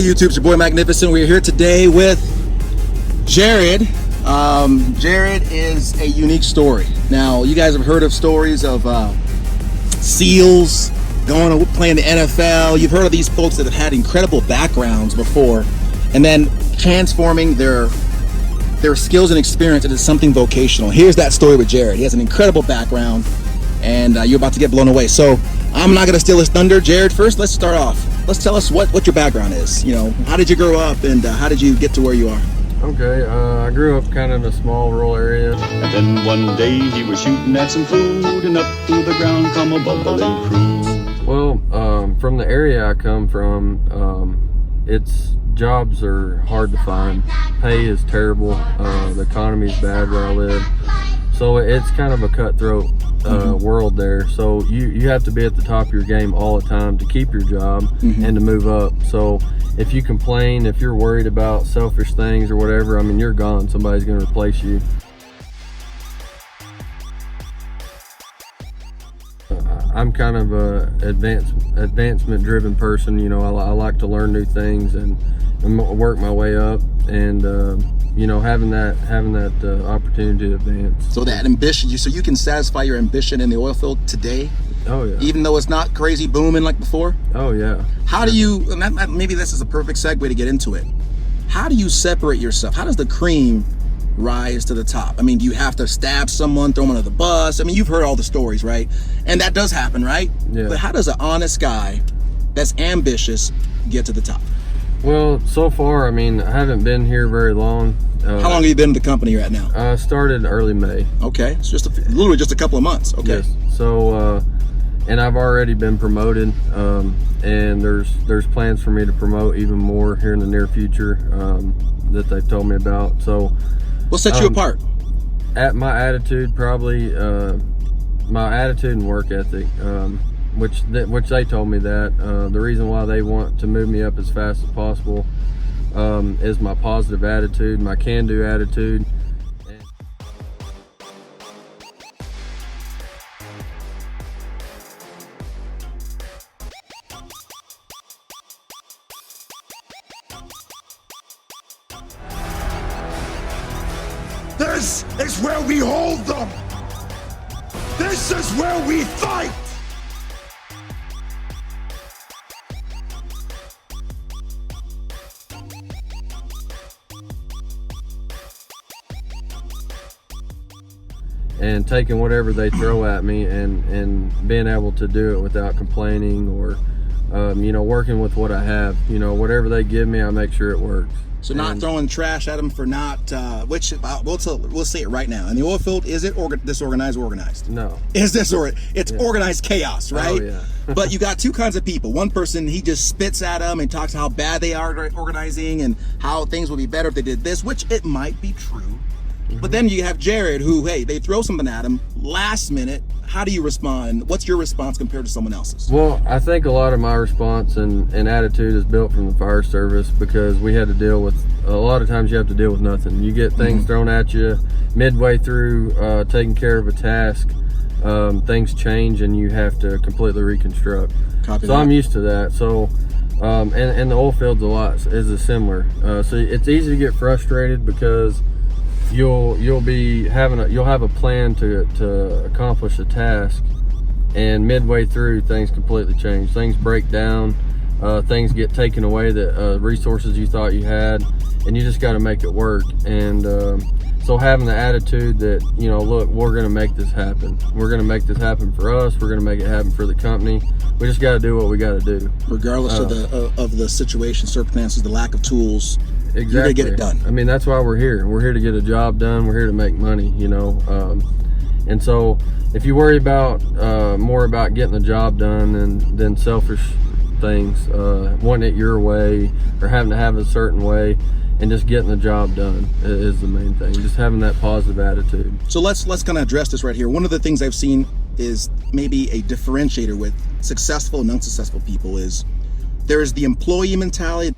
YouTube, it's your boy Magnificent. We're here today with Jared. Jared is a unique story. Now, you guys have heard of stories of SEALs going to play in the NFL. You've heard of these folks that have had incredible backgrounds before, and then transforming their skills and experience into something vocational. Here's that story with Jared. He has an incredible background, and you're about to get blown away. So I'm not going to steal his thunder. Jared, first, let's start off. Let's tell us what your background is. You know, how did you grow up, and how did you get to where you are? Okay, I grew up kind of in a small rural area. And then one day he was shooting at some food, and up through the ground come a bubbling crew. Well, from the area I come from, jobs are hard to find. Pay is terrible. The economy is bad where I live. So it's kind of a cutthroat world there. So you have to be at the top of your game all the time to keep your job and to move up. So if you complain, if you're worried about selfish things or whatever, I mean, you're gone. Somebody's going to replace you. I'm kind of a advancement driven person. You know, I like to learn new things and work my way up, and you know, having that opportunity to advance. So that ambition, so you can satisfy your ambition in the oil field today. Oh yeah. Even though it's not crazy booming like before. Oh yeah. How do you? And maybe this is a perfect segue to get into it. How do you separate yourself? How does the cream rise to the top? I mean, do you have to stab someone, throw them under the bus? I mean, you've heard all the stories, right? And that does happen, right? Yeah. But how does an honest guy that's ambitious get to the top? Well, so far, I mean, I haven't been here very long. How long have you been in the company you're at now? I started early May. Okay, it's literally just a couple of months. Okay. Yes. So, and I've already been promoted, and there's plans for me to promote even more here in the near future that they've told me about. So, what sets you apart? At my attitude, probably my attitude and work ethic, which they told me that the reason why they want to move me up as fast as possible is my positive attitude, my can-do attitude. This is where we hold them. This is where we fight. And taking whatever they throw at me and being able to do it without complaining or you know, working with what I have. You know, whatever they give me, I make sure it works. So not throwing trash at them for not, which we'll say it right now. In the oil field, is it disorganized or organized? No. Is this it's organized chaos, right? Oh, yeah. But you got two kinds of people. One person, he just spits at them and talks how bad they are organizing and how things would be better if they did this, which it might be true. But then you have Jared who, hey, they throw something at him last minute. How do you respond? What's your response compared to someone else's? Well, I think a lot of my response and attitude is built from the fire service, because we had to deal with, a lot of times you have to deal with nothing. You get things thrown at you midway through taking care of a task. Things change and you have to completely reconstruct. Copy so that. I'm used to that. So and the oil field's is similar. So it's easy to get frustrated because you'll have a plan to accomplish a task, and midway through things completely change. Things break down, things get taken away that resources you thought you had, and you just got to make it work. And so having the attitude that, you know, look, we're going to make this happen. We're going to make this happen for us. We're going to make it happen for the company. We just got to do what we got to do, regardless of the situation, circumstances, the lack of tools. Exactly. You're gonna get it done. I mean, that's why we're here. We're here to get a job done. We're here to make money, you know. And so if you worry about more about getting the job done than selfish things, wanting it your way or having to have it a certain way, and just getting the job done is the main thing. Just having that positive attitude. So let's kind of address this right here. One of the things I've seen is maybe a differentiator with successful and unsuccessful people is there's the employee mentality.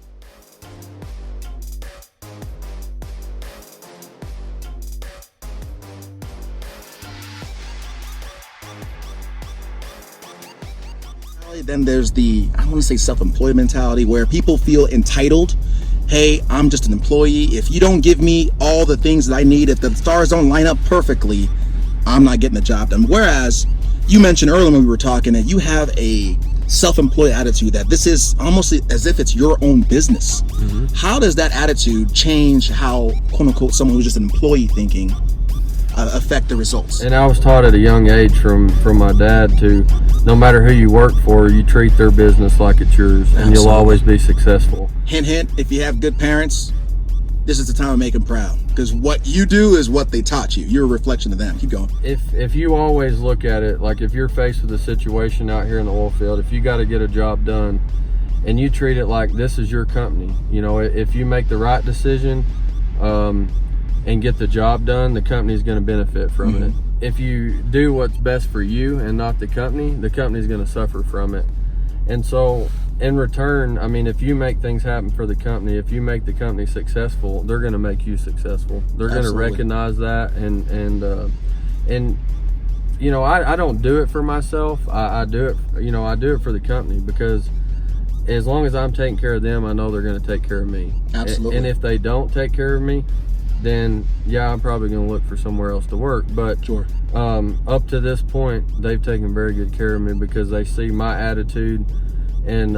Then there's the, I don't want to say self-employed mentality, where people feel entitled. Hey, I'm just an employee. If you don't give me all the things that I need, if the stars don't line up perfectly, I'm not getting the job done. Whereas you mentioned earlier when we were talking that you have a self-employed attitude, that this is almost as if it's your own business. How does that attitude change how, quote unquote, someone who's just an employee thinking affect the results? And I was taught at a young age from my dad to, no matter who you work for, you treat their business like it's yours, and Absolutely. you'll always be successful. Hint, hint, if you have good parents, this is the time to make them proud, because what you do is what they taught you. You're a reflection of them. Keep going. If you always look at it, like if you're faced with a situation out here in the oil field, if you got to get a job done and you treat it like this is your company, you know, if you make the right decision and get the job done, the company's going to benefit from it. If you do what's best for you and not the company's going to suffer from it. And so in return, I mean, if you make things happen for the company, if you make the company successful, they're going to make you successful. They're going to Absolutely. recognize that. And you know, I don't do it for myself. I do it, you know, I do it for the company, because as long as I'm taking care of them, I know they're going to take care of me. Absolutely. And if they don't take care of me, then yeah, I'm probably going to look for somewhere else to work. But Sure. Up to this point, they've taken very good care of me, because they see my attitude and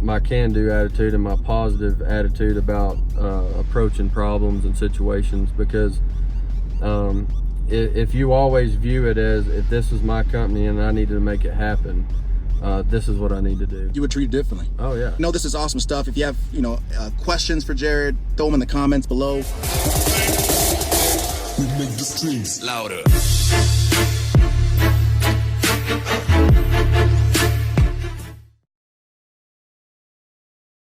my can-do attitude and my positive attitude about approaching problems and situations. Because if you always view it as, if this is my company and I needed to make it happen, this is what I need to do. You would treat it differently. Oh yeah. No, this is awesome stuff. If you have, questions for Jared, throw them in the comments below. We make the streets louder.